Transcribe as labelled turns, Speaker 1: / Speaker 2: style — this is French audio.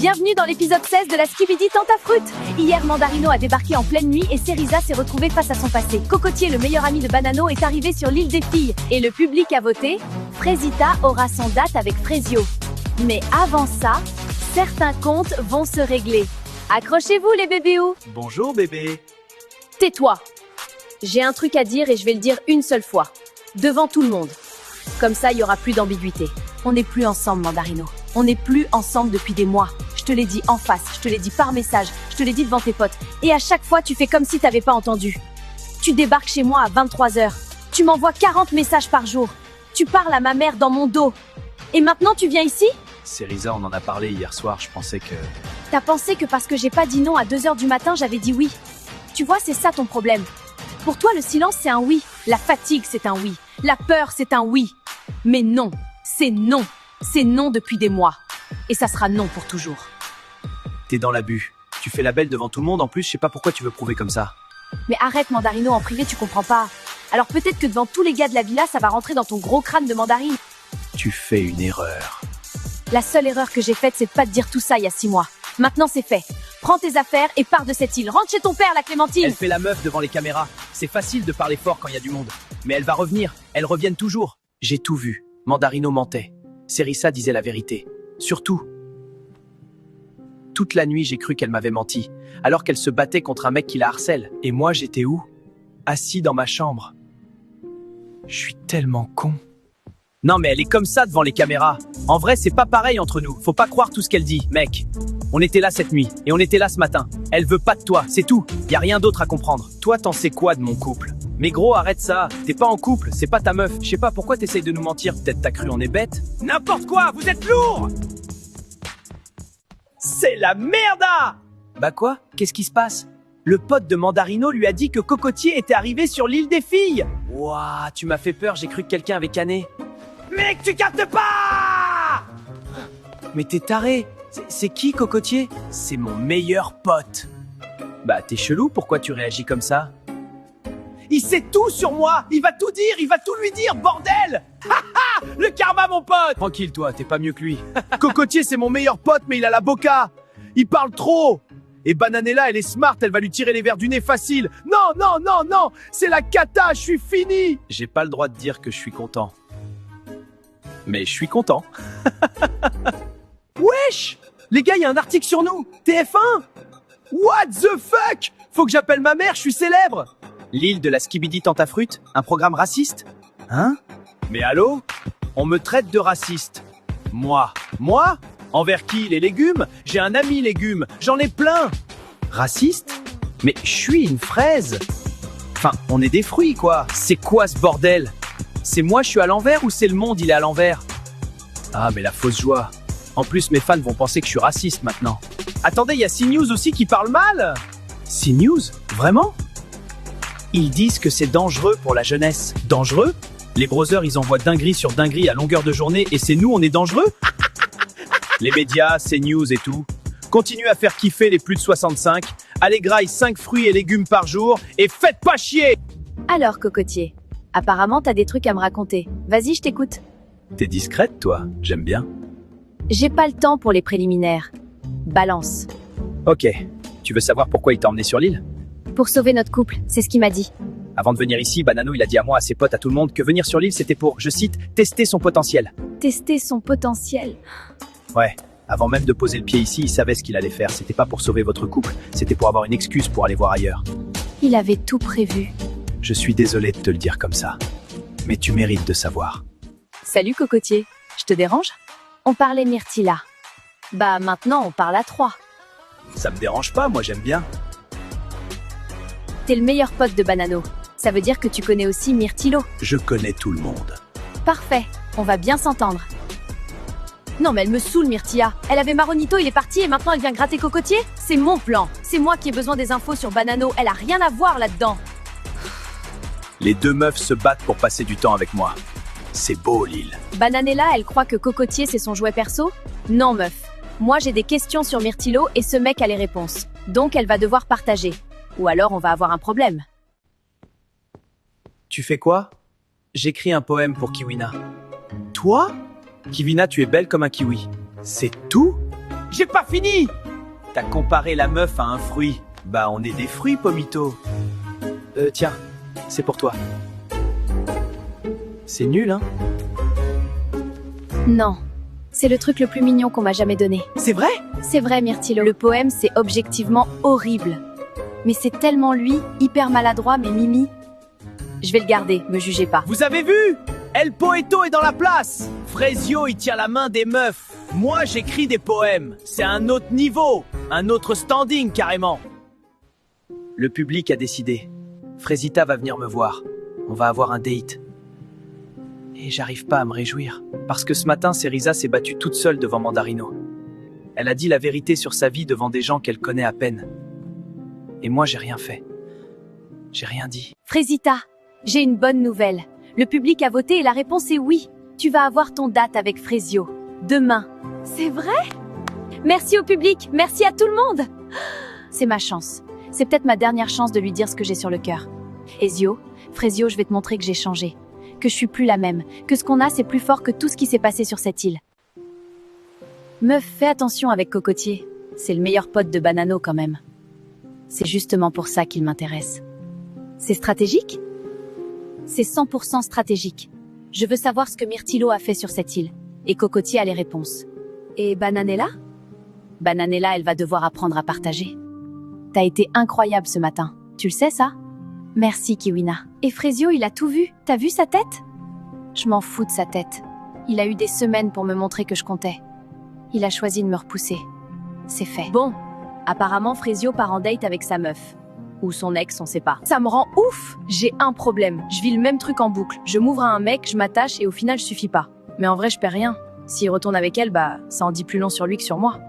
Speaker 1: Bienvenue dans l'épisode 16 de la Skibidi Tentafruit. Hier, Mandarino a débarqué en pleine nuit et Cerisa s'est retrouvée face à son passé. Cocotier, le meilleur ami de Banano, est arrivé sur l'île des filles. Et le public a voté. Fraisita aura son date avec Fraisio. Mais avant ça, certains comptes vont se régler. Accrochez-vous les bébéous.
Speaker 2: Bonjour bébé.
Speaker 1: Tais-toi. J'ai un truc à dire et je vais le dire une seule fois. Devant tout le monde. Comme ça, il n'y aura plus d'ambiguïté. On n'est plus ensemble, Mandarino. On n'est plus ensemble depuis des mois. Je te l'ai dit en face, je te l'ai dit par message, je te l'ai dit devant tes potes. Et à chaque fois, tu fais comme si t'avais pas entendu. Tu débarques chez moi à 23h. Tu m'envoies 40 messages par jour. Tu parles à ma mère dans mon dos. Et maintenant, tu viens ici ?
Speaker 2: Cerisa, on en a parlé hier soir, je pensais que...
Speaker 1: T'as pensé que parce que j'ai pas dit non à 2h du matin, j'avais dit oui. Tu vois, c'est ça ton problème. Pour toi, le silence, c'est un oui. La fatigue, c'est un oui. La peur, c'est un oui. Mais non, c'est non. C'est non depuis des mois. Et ça sera non pour toujours.
Speaker 2: T'es dans l'abus. Tu fais la belle devant tout le monde, en plus, je sais pas pourquoi tu veux prouver comme ça.
Speaker 1: Mais arrête, Mandarino, en privé, tu comprends pas. Alors peut-être que devant tous les gars de la villa, ça va rentrer dans ton gros crâne de mandarine.
Speaker 2: Tu fais une erreur.
Speaker 1: La seule erreur que j'ai faite, c'est de pas te dire tout ça il y a 6 mois. Maintenant, c'est fait. Prends tes affaires et pars de cette île. Rentre chez ton père, la Clémentine.
Speaker 2: Elle fait la meuf devant les caméras. C'est facile de parler fort quand il y a du monde. Mais elle va revenir. Elles reviennent toujours. J'ai tout vu. Mandarino mentait. Cerisa disait la vérité. Surtout. Toute la nuit, j'ai cru qu'elle m'avait menti. Alors qu'elle se battait contre un mec qui la harcèle. Et moi, j'étais où ? Assis dans ma chambre. Je suis tellement con. Non mais elle est comme ça devant les caméras. En vrai, c'est pas pareil entre nous. Faut pas croire tout ce qu'elle dit, mec. On était là cette nuit, et on était là ce matin. Elle veut pas de toi, c'est tout. Y a rien d'autre à comprendre. Toi, t'en sais quoi de mon couple ? Mais gros, arrête ça. T'es pas en couple, c'est pas ta meuf. Je sais pas pourquoi t'essayes de nous mentir. Peut-être t'as cru on est bête. N'importe quoi, vous êtes lourd ! C'est la merda ! Bah quoi ? Qu'est-ce qui se passe ? Le pote de Mandarino lui a dit que Cocotier était arrivé sur l'île des filles. Ouah, tu m'as fait peur, j'ai cru que quelqu'un avait canné. Mec, tu captes pas! Mais t'es taré. C'est qui, Cocotier? C'est mon meilleur pote. Bah, t'es chelou, pourquoi tu réagis comme ça? Il sait tout sur moi! Il va tout dire, il va tout lui dire, bordel! Haha! Le karma, mon pote! Tranquille, toi, t'es pas mieux que lui. Cocotier, c'est mon meilleur pote, mais il a la boca! Il parle trop! Et Bananella, elle est smart, elle va lui tirer les verres du nez facile. Non, non, non, non! C'est la cata, je suis fini! J'ai pas le droit de dire que je suis content. Mais je suis content. Wesh! Les gars, il y a un article sur nous. TF1? What the fuck? Faut que j'appelle ma mère, je suis célèbre. L'île de la Skibidi Tentafruit, un programme raciste? Hein? Mais allô? On me traite de raciste. Moi? Envers qui? Les légumes? J'ai un ami légumes, j'en ai plein. Raciste? Mais je suis une fraise. Enfin, on est des fruits, quoi. C'est quoi ce bordel? C'est moi, je suis à l'envers ou c'est le monde, il est à l'envers? Ah, mais la fausse joie. En plus, mes fans vont penser que je suis raciste maintenant. Attendez, il y a CNews aussi qui parle mal. CNews? Vraiment? Ils disent que c'est dangereux pour la jeunesse. Dangereux? Les browsers, ils envoient dinguerie sur dinguerie à longueur de journée et c'est nous, on est dangereux? Les médias, CNews et tout. Continuez à faire kiffer les plus de 65. Allez graille 5 fruits et légumes par jour et faites pas chier!
Speaker 1: Alors, Cocotier, apparemment, t'as des trucs à me raconter. Vas-y, je t'écoute.
Speaker 2: T'es discrète, toi. J'aime bien.
Speaker 1: J'ai pas le temps pour les préliminaires. Balance.
Speaker 2: Ok. Tu veux savoir pourquoi il t'a emmené sur l'île?
Speaker 1: Pour sauver notre couple, c'est ce qu'il m'a dit.
Speaker 2: Avant de venir ici, Banano, il a dit à moi, à ses potes, à tout le monde, que venir sur l'île, c'était pour, je cite, tester son potentiel.
Speaker 1: Tester son potentiel.
Speaker 2: Ouais. Avant même de poser le pied ici, il savait ce qu'il allait faire. C'était pas pour sauver votre couple, c'était pour avoir une excuse pour aller voir ailleurs.
Speaker 1: Il avait tout prévu.
Speaker 2: Je suis désolé de te le dire comme ça. Mais tu mérites de savoir.
Speaker 1: Salut, Cocotier. Je te dérange? On parlait Myrtilla. Bah, maintenant, on parle à 3.
Speaker 2: Ça me dérange pas, moi j'aime bien.
Speaker 1: T'es le meilleur pote de Banano. Ça veut dire que tu connais aussi Myrtillo.
Speaker 2: Je connais tout le monde.
Speaker 1: Parfait, on va bien s'entendre. Non mais elle me saoule Myrtilla. Elle avait Maronito, il est parti et maintenant elle vient gratter Cocotier? C'est mon plan. C'est moi qui ai besoin des infos sur Banano. Elle a rien à voir là-dedans.
Speaker 2: Les deux meufs se battent pour passer du temps avec moi. C'est beau, l'île.
Speaker 1: Bananella, elle croit que Cocotier c'est son jouet perso? Non meuf. Moi j'ai des questions sur Myrtillo et ce mec a les réponses. Donc elle va devoir partager. Ou alors on va avoir un problème.
Speaker 2: Tu fais quoi? J'écris un poème pour Kiwina. Toi? Kiwina, tu es belle comme un kiwi. C'est tout? j'ai pas fini! T'as comparé la meuf à un fruit. Bah, on est des fruits, Pomito. Tiens, c'est pour toi. C'est nul, hein?
Speaker 1: Non. C'est le truc le plus mignon qu'on m'a jamais donné.
Speaker 2: C'est vrai?
Speaker 1: C'est vrai, Myrtilo. Le poème, c'est objectivement horrible. Mais c'est tellement lui, hyper maladroit, mais Mimi. Je vais le garder, me jugez pas.
Speaker 2: Vous avez vu? El Poeto est dans la place! Frezio, il tient la main des meufs. Moi, j'écris des poèmes. C'est un autre niveau. Un autre standing, carrément. Le public a décidé. Frezita va venir me voir. On va avoir un date. Et j'arrive pas à me réjouir. Parce que ce matin, Cerisa s'est battue toute seule devant Mandarino. Elle a dit la vérité sur sa vie devant des gens qu'elle connaît à peine. Et moi, j'ai rien fait. J'ai rien dit.
Speaker 1: Frezita, j'ai une bonne nouvelle. Le public a voté et la réponse est oui. Tu vas avoir ton date avec Frezio. Demain. C'est vrai? Merci au public, merci à tout le monde. C'est ma chance. C'est peut-être ma dernière chance de lui dire ce que j'ai sur le cœur. Frezio, je vais te montrer que j'ai changé. Que je suis plus la même. Que ce qu'on a, c'est plus fort que tout ce qui s'est passé sur cette île. Meuf, fais attention avec Cocotier. C'est le meilleur pote de Banano quand même. C'est justement pour ça qu'il m'intéresse. C'est stratégique? C'est 100% stratégique. Je veux savoir ce que Myrtilo a fait sur cette île. Et Cocotier a les réponses. Et Bananella? Bananella, elle va devoir apprendre à partager. T'as été incroyable ce matin. Tu le sais, ça? Merci, Kiwina. Et Frezio, il a tout vu. T'as vu sa tête? Je m'en fous de sa tête. Il a eu des semaines pour me montrer que je comptais. Il a choisi de me repousser. C'est fait. Bon, apparemment, Frezio part en date avec sa meuf. Ou son ex, on sait pas. Ça me rend ouf! J'ai un problème. Je vis le même truc en boucle. Je m'ouvre à un mec, je m'attache et au final, je suffis pas. Mais en vrai, je perds rien. S'il retourne avec elle, bah, ça en dit plus long sur lui que sur moi.